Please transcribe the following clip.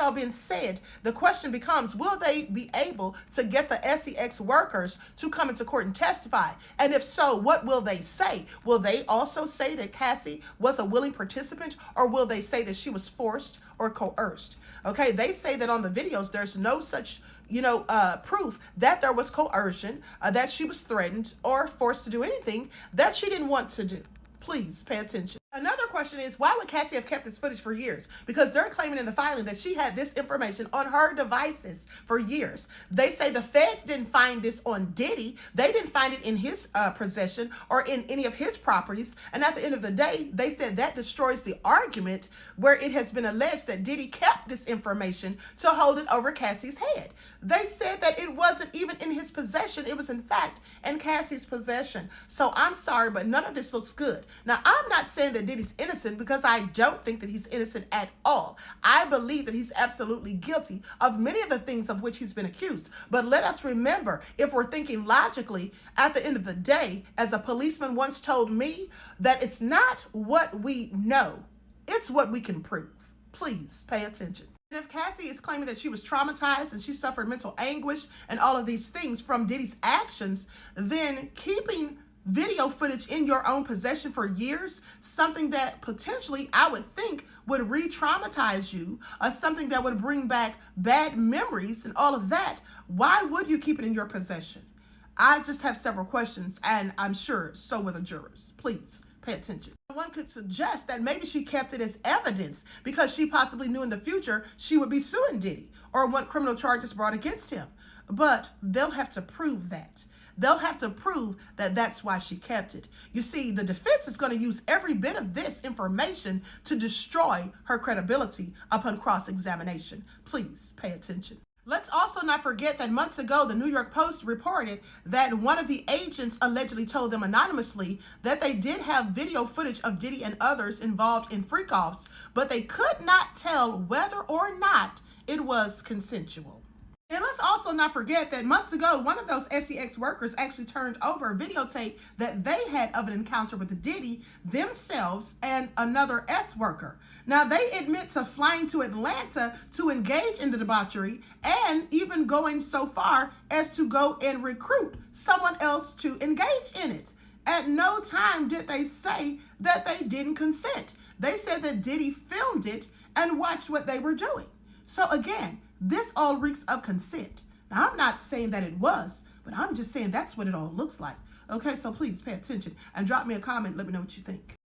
all being said, the question becomes, will they be able to get the SEX workers to come into court and testify? And if so, what will they say? Will they also say that Cassie was a willing participant, or will they say that she was forced or coerced? Okay, they say that on the videos, there's no such proof that there was coercion, that she was threatened or forced to do anything that she didn't want to do. Please pay attention. Another question is, why would Cassie have kept this footage for years? Because they're claiming in the filing that she had this information on her devices for years. They say the feds didn't find this on Diddy. They didn't find it in his possession or in any of his properties. And at the end of the day, they said that destroys the argument where it has been alleged that Diddy kept this information to hold it over Cassie's head. They said that it wasn't even in his possession. It was, in fact, in Cassie's possession. So I'm sorry, but none of this looks good. Now, I'm not saying that Diddy's innocent, because I don't think that he's innocent at all. I believe that he's absolutely guilty of many of the things of which he's been accused. But let us remember, if we're thinking logically, at the end of the day, as a policeman once told me, that it's not what we know, it's what we can prove. Please pay attention. And if Cassie is claiming that she was traumatized and she suffered mental anguish and all of these things from Diddy's actions, then keeping video footage in your own possession for years, something that potentially I would think would re-traumatize you, or something that would bring back bad memories and all of that, why would you keep it in your possession? I just have several questions, and I'm sure so will the jurors. Please pay attention. One could suggest that maybe she kept it as evidence because she possibly knew in the future she would be suing Diddy or want criminal charges brought against him. But they'll have to prove that. They'll have to prove that that's why she kept it. You see, the defense is going to use every bit of this information to destroy her credibility upon cross-examination. Please pay attention. Let's also not forget that months ago, the New York Post reported that one of the agents allegedly told them anonymously that they did have video footage of Diddy and others involved in freak-offs, but they could not tell whether or not it was consensual. And let's also not forget that months ago, one of those SEX workers actually turned over a videotape that they had of an encounter with Diddy, themselves, and another S worker. Now, they admit to flying to Atlanta to engage in the debauchery and even going so far as to go and recruit someone else to engage in it. At no time did they say that they didn't consent. They said that Diddy filmed it and watched what they were doing. So again, this all reeks of consent. Now, I'm not saying that it was, but I'm just saying that's what it all looks like. Okay, so please pay attention and drop me a comment. Let me know what you think.